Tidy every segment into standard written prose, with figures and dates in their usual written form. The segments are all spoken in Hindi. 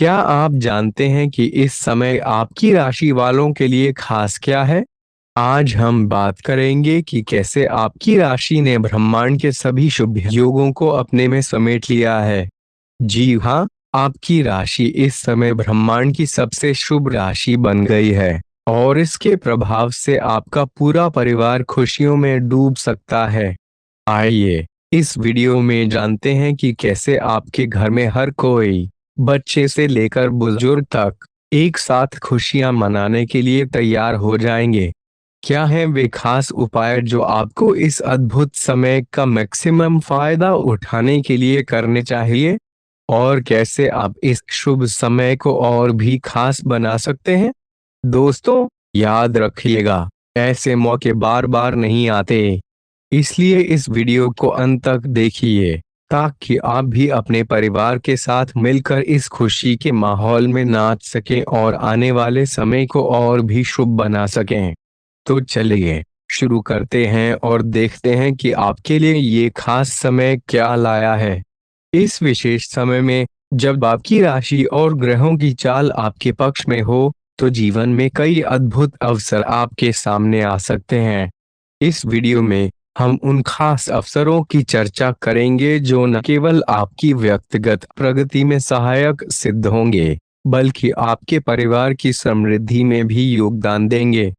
क्या आप जानते हैं कि इस समय आपकी राशि वालों के लिए खास क्या है? आज हम बात करेंगे कि कैसे आपकी राशि ने ब्रह्मांड के सभी शुभ योगों को अपने में समेट लिया है। जी हाँ, आपकी राशि इस समय ब्रह्मांड की सबसे शुभ राशि बन गई है और इसके प्रभाव से आपका पूरा परिवार खुशियों में डूब सकता है। आइए इस वीडियो में जानते हैं कि कैसे आपके घर में हर कोई, बच्चे से लेकर बुजुर्ग तक, एक साथ खुशियां मनाने के लिए तैयार हो जाएंगे। क्या हैं वे खास उपाय जो आपको इस अद्भुत समय का मैक्सिमम फायदा उठाने के लिए करने चाहिए? और कैसे आप इस शुभ समय को और भी खास बना सकते हैं? दोस्तों, याद रखिएगा, ऐसे मौके बार बार नहीं आते। इसलिए इस वीडियो को अंत तक देखिए ताकि आप भी अपने परिवार के साथ मिलकर इस खुशी के माहौल में नाच सकें और आने वाले समय को और भी शुभ बना सकें। तो चलिए शुरू करते हैं और देखते हैं कि आपके लिए ये खास समय क्या लाया है। इस विशेष समय में जब आपकी राशि और ग्रहों की चाल आपके पक्ष में हो, तो जीवन में कई अद्भुत अवसर आपके सामने आ सकते हैं। इस वीडियो में हम उन खास अवसरों की चर्चा करेंगे जो न केवल आपकी व्यक्तिगत प्रगति में सहायक सिद्ध होंगे, बल्कि आपके परिवार की समृद्धि में भी योगदान देंगे।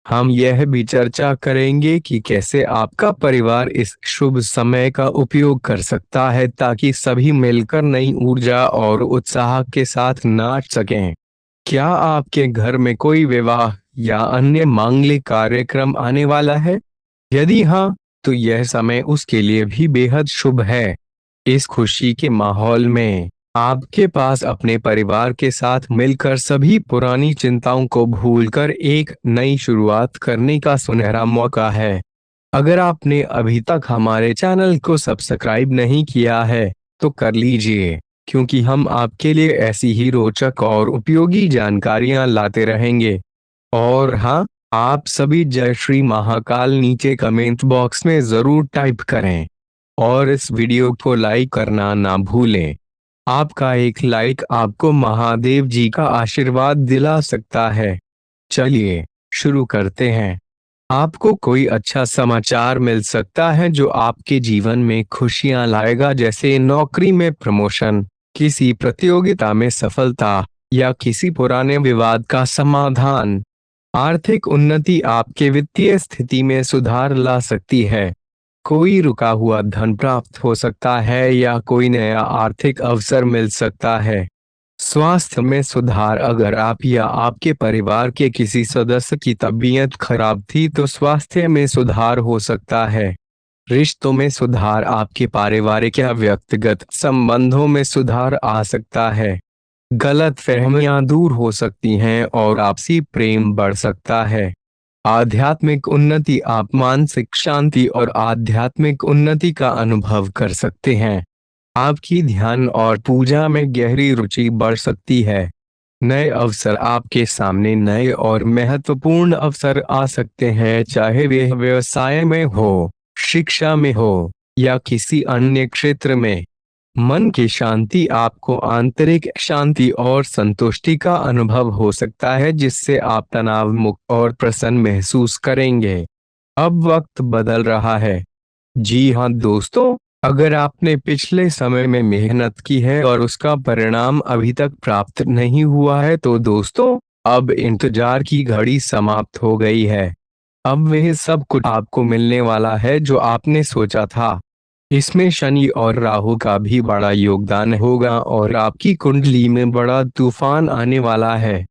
हम यह भी चर्चा करेंगे कि कैसे आपका परिवार इस शुभ समय का उपयोग कर सकता है ताकि सभी मिलकर नई ऊर्जा और उत्साह के साथ नाच सकें। क्या आपके घर में कोई विवाह या अन्य मांगलिक कार्यक्रम आने वाला है? यदि हाँ, तो यह समय उसके लिए भी बेहद शुभ है। इस खुशी के माहौल में आपके पास अपने परिवार के साथ मिलकर सभी पुरानी चिंताओं को भूलकर एक नई शुरुआत करने का सुनहरा मौका है। अगर आपने अभी तक हमारे चैनल को सब्सक्राइब नहीं किया है, तो कर लीजिए, क्योंकि हम आपके लिए ऐसी ही रोचक और उपयोगी जानकारियां लाते रहेंगे। और हाँ, आप सभी जय श्री महाकाल नीचे कमेंट बॉक्स में जरूर टाइप करें और इस वीडियो को लाइक करना ना भूलें। आपका एक लाइक आपको महादेव जी का आशीर्वाद दिला सकता है। चलिए शुरू करते हैं। आपको कोई अच्छा समाचार मिल सकता है जो आपके जीवन में खुशियां लाएगा, जैसे नौकरी में प्रमोशन, किसी प्रतियोगिता में सफलता या किसी पुराने विवाद का समाधान। आर्थिक उन्नति आपके वित्तीय स्थिति में सुधार ला सकती है। कोई रुका हुआ धन प्राप्त हो सकता है या कोई नया आर्थिक अवसर मिल सकता है। स्वास्थ्य में सुधार, अगर आप या आपके परिवार के किसी सदस्य की तबीयत खराब थी तो स्वास्थ्य में सुधार हो सकता है। रिश्तों में सुधार, आपके पारिवारिक या व्यक्तिगत संबंधों में सुधार आ सकता है। गलत फहमियां दूर हो सकती हैं और आपसी प्रेम बढ़ सकता है। आध्यात्मिक उन्नति, आप मानसिक शांति और आध्यात्मिक उन्नति का अनुभव कर सकते हैं। आपकी ध्यान और पूजा में गहरी रुचि बढ़ सकती है। नए अवसर, आपके सामने नए और महत्वपूर्ण अवसर आ सकते हैं, चाहे वे व्यवसाय में हो, शिक्षा में हो या किसी अन्य क्षेत्र में। मन की शांति, आपको आंतरिक शांति और संतुष्टि का अनुभव हो सकता है जिससे आप तनाव मुक्त और प्रसन्न महसूस करेंगे। अब वक्त बदल रहा है। जी हाँ दोस्तों, अगर आपने पिछले समय में मेहनत की है और उसका परिणाम अभी तक प्राप्त नहीं हुआ है, तो दोस्तों अब इंतजार की घड़ी समाप्त हो गई है। अब वह सब कुछ आपको मिलने वाला है जो आपने सोचा था। इसमें शनि और राहु का भी बड़ा योगदान होगा और आपकी कुंडली में बड़ा तूफान आने वाला है।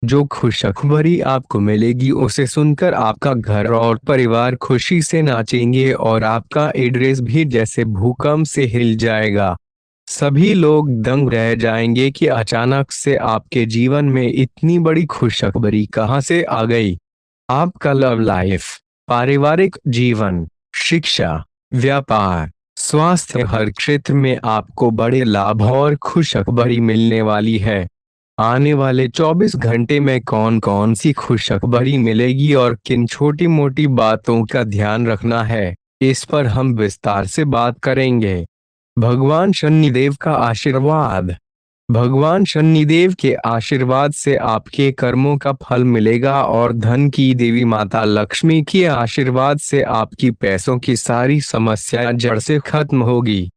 जो खुशखबरी आपको मिलेगी उसे सुनकर आपका घर और परिवार खुशी से नाचेंगे और आपका एड्रेस भी जैसे भूकंप से हिल जाएगा। सभी लोग दंग रह जाएंगे कि अचानक से आपके जीवन में इतनी बड़ी खुशखबरी कहां से आ गई। आपका लव लाइफ, पारिवारिक जीवन, शिक्षा, व्यापार, स्वास्थ्य, हर क्षेत्र में आपको बड़े लाभ और खुशखबरी मिलने वाली है। आने वाले 24 घंटे में कौन कौन सी खुशखबरी मिलेगी और किन छोटी मोटी बातों का ध्यान रखना है, इस पर हम विस्तार से बात करेंगे। भगवान शनिदेव का आशीर्वाद। भगवान शनिदेव के आशीर्वाद से आपके कर्मों का फल मिलेगा और धन की देवी माता लक्ष्मी के आशीर्वाद से आपकी पैसों की सारी समस्याएं जड़ से खत्म होगी।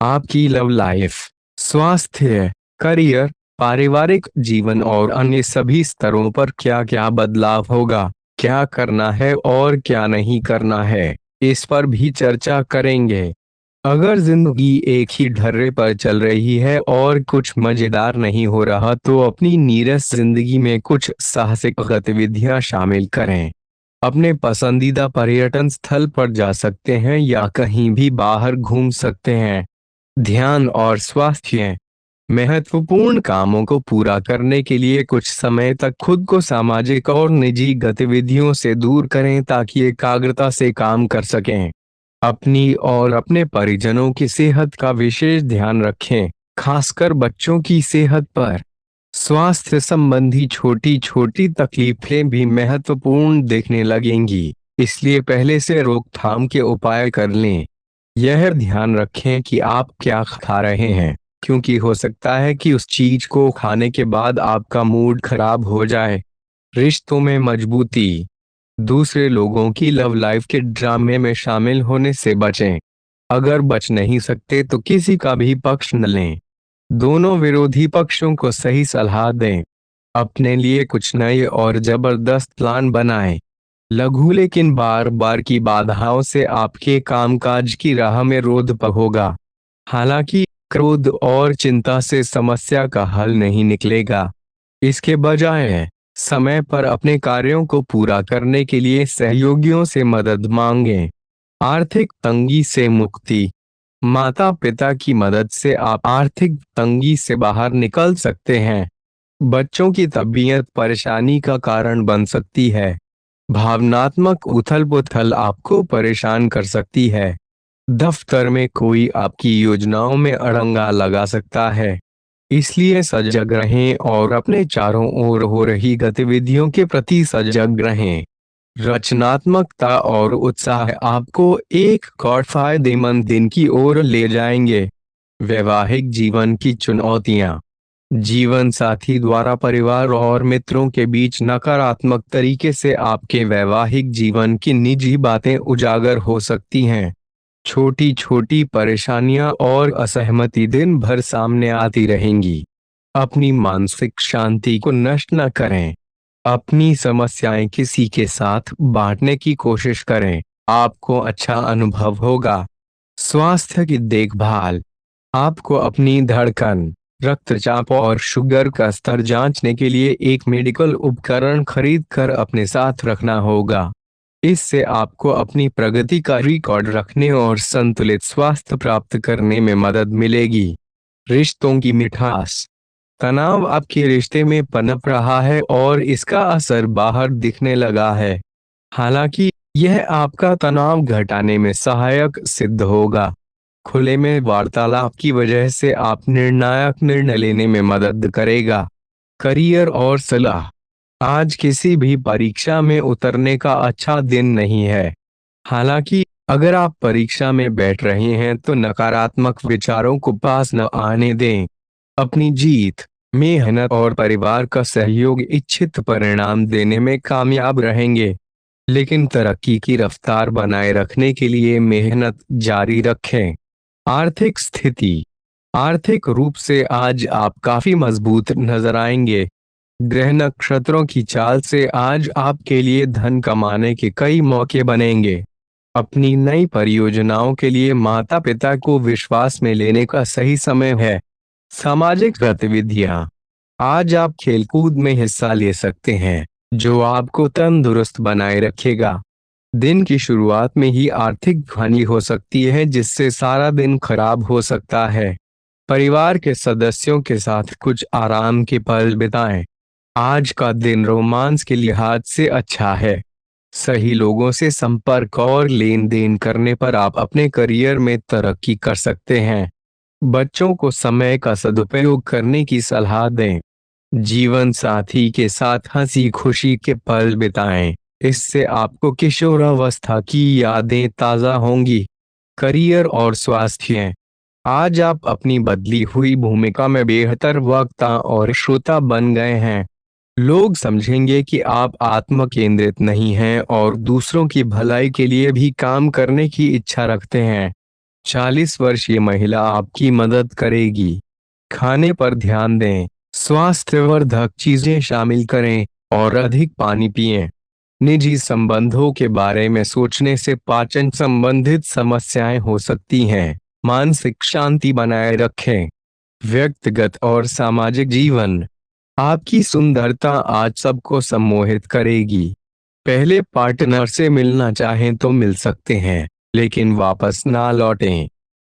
आपकी लव लाइफ, स्वास्थ्य, करियर, पारिवारिक जीवन और अन्य सभी स्तरों पर क्या क्या बदलाव होगा, क्या करना है और क्या नहीं करना है, इस पर भी चर्चा करेंगे। अगर जिंदगी एक ही ढर्रे पर चल रही है और कुछ मजेदार नहीं हो रहा तो अपनी नीरस जिंदगी में कुछ साहसिक गतिविधियां शामिल करें। अपने पसंदीदा पर्यटन स्थल पर जा सकते हैं या कहीं भी बाहर घूम सकते हैं। ध्यान और स्वास्थ्य, महत्वपूर्ण कामों को पूरा करने के लिए कुछ समय तक खुद को सामाजिक और निजी गतिविधियों से दूर करें ताकि एकाग्रता से काम कर सकें। अपनी और अपने परिजनों की सेहत का विशेष ध्यान रखें, खासकर बच्चों की सेहत पर। स्वास्थ्य संबंधी छोटी छोटी तकलीफें भी महत्वपूर्ण दिखने लगेंगी, इसलिए पहले से रोकथाम के उपाय कर लें। यह ध्यान रखें कि आप क्या खा रहे हैं, क्योंकि हो सकता है कि उस चीज को खाने के बाद आपका मूड खराब हो जाए। रिश्तों में मजबूती, दूसरे लोगों की लव लाइफ के ड्रामे में शामिल होने से बचें। अगर बच नहीं सकते तो किसी का भी पक्ष न लें। दोनों विरोधी पक्षों को सही सलाह दें। अपने लिए कुछ नए और जबरदस्त प्लान बनाएं। लघु लेकिन बार बार की बाधाओं से आपके कामकाज की राह में रोध होगा। हालांकि क्रोध और चिंता से समस्या का हल नहीं निकलेगा। इसके बजाय समय पर अपने कार्यों को पूरा करने के लिए सहयोगियों से मदद मांगें। आर्थिक तंगी से मुक्ति, माता पिता की मदद से आप आर्थिक तंगी से बाहर निकल सकते हैं। बच्चों की तबीयत परेशानी का कारण बन सकती है। भावनात्मक उथल पुथल आपको परेशान कर सकती है। दफ्तर में कोई आपकी योजनाओं में अड़ंगा लगा सकता है, इसलिए सजग रहें और अपने चारों ओर हो रही गतिविधियों के प्रति सजग रहें। रचनात्मकता और उत्साह आपको एक और फायदेमंद दिन की ओर ले जाएंगे। वैवाहिक जीवन की चुनौतियां, जीवन साथी द्वारा परिवार और मित्रों के बीच नकारात्मक तरीके से आपके वैवाहिक जीवन की निजी बातें उजागर हो सकती हैं। छोटी छोटी परेशानियां और असहमति दिन भर सामने आती रहेंगी। अपनी मानसिक शांति को नष्ट न करें। अपनी समस्याएं किसी के साथ बांटने की कोशिश करें, आपको अच्छा अनुभव होगा। स्वास्थ्य की देखभाल, आपको अपनी धड़कन, रक्तचाप और शुगर का स्तर जांचने के लिए एक मेडिकल उपकरण खरीद कर अपने साथ रखना होगा। इससे आपको अपनी प्रगति का रिकॉर्ड रखने और संतुलित स्वास्थ्य प्राप्त करने में मदद मिलेगी। रिश्तों की मिठास, तनाव आपके रिश्ते में पनप रहा है और इसका असर बाहर दिखने लगा है। हालांकि यह आपका तनाव घटाने में सहायक सिद्ध होगा। खुले में वार्तालाप की वजह से आप निर्णायक निर्णय लेने में मदद करेगा। करियर और सलाह, आज किसी भी परीक्षा में उतरने का अच्छा दिन नहीं है। हालांकि अगर आप परीक्षा में बैठ रहे हैं तो नकारात्मक विचारों को पास न आने दें। अपनी जीत, मेहनत और परिवार का सहयोग इच्छित परिणाम देने में कामयाब रहेंगे। लेकिन तरक्की की रफ्तार बनाए रखने के लिए मेहनत जारी रखें। आर्थिक स्थिति, आर्थिक रूप से आज आप काफी मजबूत नजर आएंगे। ग्रह नक्षत्रों की चाल से आज आपके लिए धन कमाने के कई मौके बनेंगे। अपनी नई परियोजनाओं के लिए माता पिता को विश्वास में लेने का सही समय है। सामाजिक गतिविधियां, आज आप खेलकूद में हिस्सा ले सकते हैं, जो आपको तंदुरुस्त बनाए रखेगा। दिन की शुरुआत में ही आर्थिक हानि हो सकती है, जिससे सारा दिन खराब हो सकता है। परिवार के सदस्यों के साथ कुछ आराम के पल बिताएं। आज का दिन रोमांस के लिहाज से अच्छा है। सही लोगों से संपर्क और लेन देन करने पर आप अपने करियर में तरक्की कर सकते हैं। बच्चों को समय का सदुपयोग करने की सलाह दें। जीवन साथी के साथ हंसी खुशी के पल बिताएं, इससे आपको किशोरावस्था की यादें ताज़ा होंगी। करियर और स्वास्थ्य, आज आप अपनी बदली हुई भूमिका में बेहतर वक्ता और श्रोता बन गए हैं। लोग समझेंगे कि आप आत्म केंद्रित नहीं हैं और दूसरों की भलाई के लिए भी काम करने की इच्छा रखते हैं। 40 वर्षीय महिला आपकी मदद करेगी। खाने पर ध्यान दें, स्वास्थ्यवर्धक चीजें शामिल करें और अधिक पानी पिएं। निजी संबंधों के बारे में सोचने से पाचन संबंधित समस्याएं हो सकती हैं। मानसिक शांति बनाए रखें। व्यक्तिगत और सामाजिक जीवन। आपकी सुंदरता आज सबको सम्मोहित करेगी। पहले पार्टनर से मिलना चाहें तो मिल सकते हैं, लेकिन वापस ना लौटें।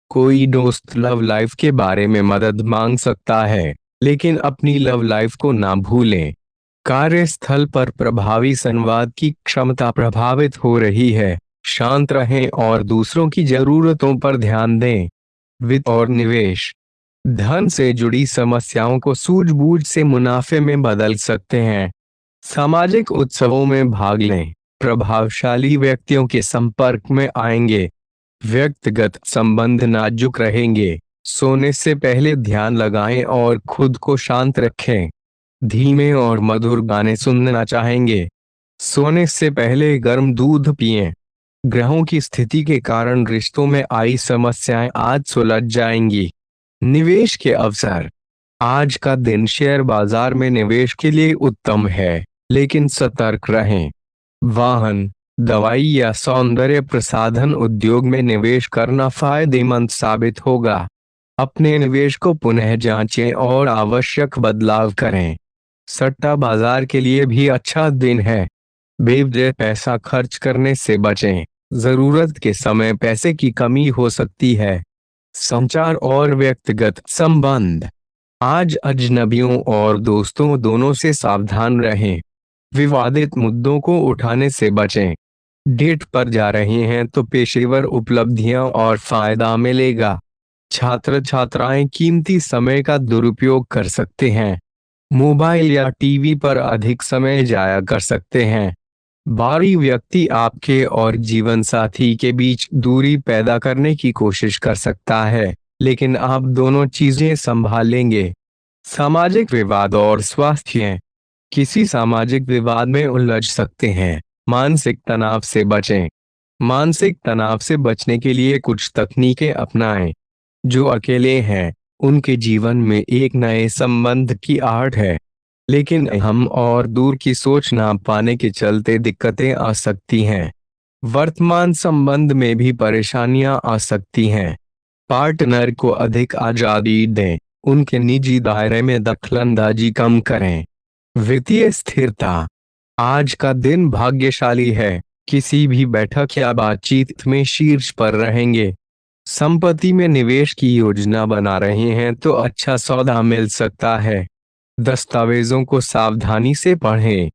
कोई दोस्त लव लाइफ के बारे में मदद मांग सकता है, लेकिन अपनी लव लाइफ को ना भूलें। कार्यस्थल पर प्रभावी संवाद की क्षमता प्रभावित हो रही है। शांत रहें और दूसरों की जरूरतों पर ध्यान दें। वित्त और निवेश। धन से जुड़ी समस्याओं को सूझबूझ से मुनाफे में बदल सकते हैं। सामाजिक उत्सवों में भाग लें। प्रभावशाली व्यक्तियों के संपर्क में आएंगे। व्यक्तिगत संबंध नाजुक रहेंगे। सोने से पहले ध्यान लगाएं और खुद को शांत रखें। धीमे और मधुर गाने सुनना चाहेंगे। सोने से पहले गर्म दूध पिएं। ग्रहों की स्थिति के कारण रिश्तों में आई समस्याएं आज सुलझ जाएंगी। निवेश के अवसर। आज का दिन शेयर बाजार में निवेश के लिए उत्तम है, लेकिन सतर्क रहें। वाहन, दवाई या सौंदर्य प्रसाधन उद्योग में निवेश करना फायदेमंद साबित होगा। अपने निवेश को पुनः जांचें और आवश्यक बदलाव करें। सट्टा बाजार के लिए भी अच्छा दिन है। बेवजह पैसा खर्च करने से बचें। जरूरत के समय पैसे की कमी हो सकती है। संचार और व्यक्तिगत संबंध। आज अजनबियों और दोस्तों दोनों से सावधान रहें। विवादित मुद्दों को उठाने से बचें। डेट पर जा रहे हैं तो पेशेवर उपलब्धियां और फायदा मिलेगा। छात्र छात्राएं कीमती समय का दुरुपयोग कर सकते हैं। मोबाइल या टीवी पर अधिक समय जाया कर सकते हैं। बाहरी व्यक्ति आपके और जीवन साथी के बीच दूरी पैदा करने की कोशिश कर सकता है, लेकिन आप दोनों चीजें संभालेंगे। सामाजिक विवाद और स्वास्थ्य। किसी सामाजिक विवाद में उलझ सकते हैं। मानसिक तनाव से बचें। मानसिक तनाव से बचने के लिए कुछ तकनीकें अपनाएं। जो अकेले हैं, उनके जीवन में एक नए संबंध की आहट है, लेकिन हम और दूर की सोच ना पाने के चलते दिक्कतें आ सकती हैं। वर्तमान संबंध में भी परेशानियां आ सकती हैं। पार्टनर को अधिक आजादी दें। उनके निजी दायरे में दखलंदाजी कम करें। वित्तीय स्थिरता। आज का दिन भाग्यशाली है। किसी भी बैठक या बातचीत में शीर्ष पर रहेंगे। संपत्ति में निवेश की योजना बना रहे हैं तो अच्छा सौदा मिल सकता है। दस्तावेजों को सावधानी से पढ़ें।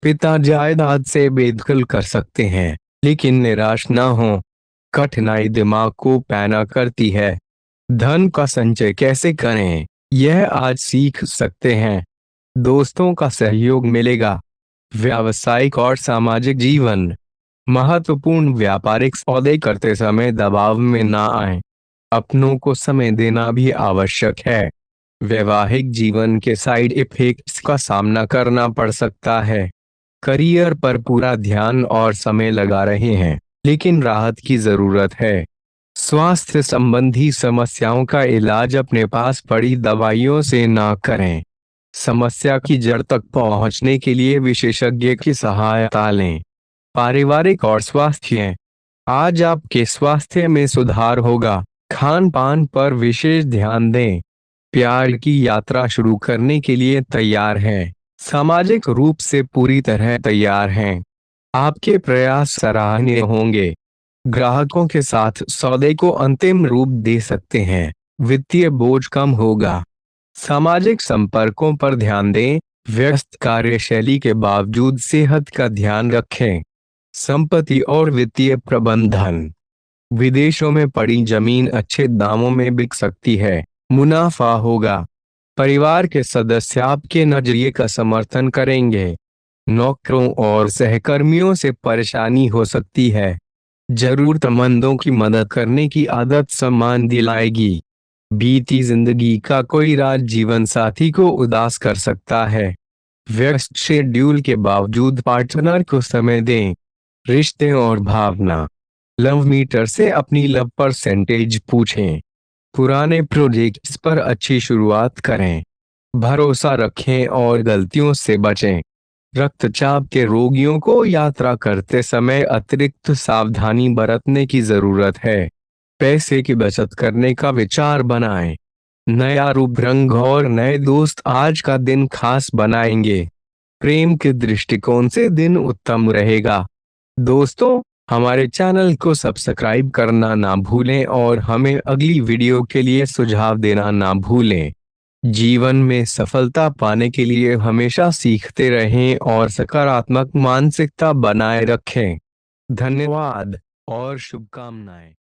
पिता जायदाद से बेदखल कर सकते हैं, लेकिन निराश न हो। कठिनाई दिमाग को पैना करती है। धन का संचय कैसे करें, यह आज सीख सकते हैं। दोस्तों का सहयोग मिलेगा। व्यावसायिक और सामाजिक जीवन। महत्वपूर्ण व्यापारिक सौदे करते समय दबाव में ना आएं। अपनों को समय देना भी आवश्यक है। वैवाहिक जीवन के साइड इफेक्ट्स का सामना करना पड़ सकता है। करियर पर पूरा ध्यान और समय लगा रहे हैं, लेकिन राहत की जरूरत है। स्वास्थ्य संबंधी समस्याओं का इलाज अपने पास पड़ी दवाइयों से ना करें। समस्या की जड़ तक पहुंचने के लिए विशेषज्ञ की सहायता लें। पारिवारिक और स्वास्थ्य। आज आपके स्वास्थ्य में सुधार होगा। खान पान पर विशेष ध्यान दें। प्यार की यात्रा शुरू करने के लिए तैयार हैं। सामाजिक रूप से पूरी तरह तैयार हैं। आपके प्रयास सराहनीय होंगे। ग्राहकों के साथ सौदे को अंतिम रूप दे सकते हैं। वित्तीय बोझ कम होगा। सामाजिक संपर्कों पर ध्यान दें। व्यस्त कार्यशैली के बावजूद सेहत का ध्यान रखें। संपत्ति और वित्तीय प्रबंधन। विदेशों में पड़ी जमीन अच्छे दामों में बिक सकती है। मुनाफा होगा। परिवार के सदस्य आपके नजरिए का समर्थन करेंगे। नौकरों और सहकर्मियों से परेशानी हो सकती है। जरूरतमंदों की मदद करने की आदत सम्मान दिलाएगी। बीती जिंदगी का कोई राज जीवन साथी को उदास कर सकता है। व्यस्त शेड्यूल के बावजूद पार्टनर को समय दें। रिश्ते और भावना। लव मीटर से अपनी लव परसेंटेज पूछें। पुराने प्रोजेक्ट्स पर अच्छी शुरुआत करें। भरोसा रखें और गलतियों से बचें। रक्तचाप के रोगियों को यात्रा करते समय अतिरिक्त सावधानी बरतने की जरूरत है। पैसे की बचत करने का विचार बनाएं। नया रूप रंग और नए दोस्त आज का दिन खास बनाएंगे। प्रेम के दृष्टिकोण से दिन उत्तम रहेगा। दोस्तों, हमारे चैनल को सब्सक्राइब करना ना भूलें और हमें अगली वीडियो के लिए सुझाव देना ना भूलें। जीवन में सफलता पाने के लिए हमेशा सीखते रहें और सकारात्मक मानसिकता बनाए रखें। धन्यवाद और शुभकामनाएं।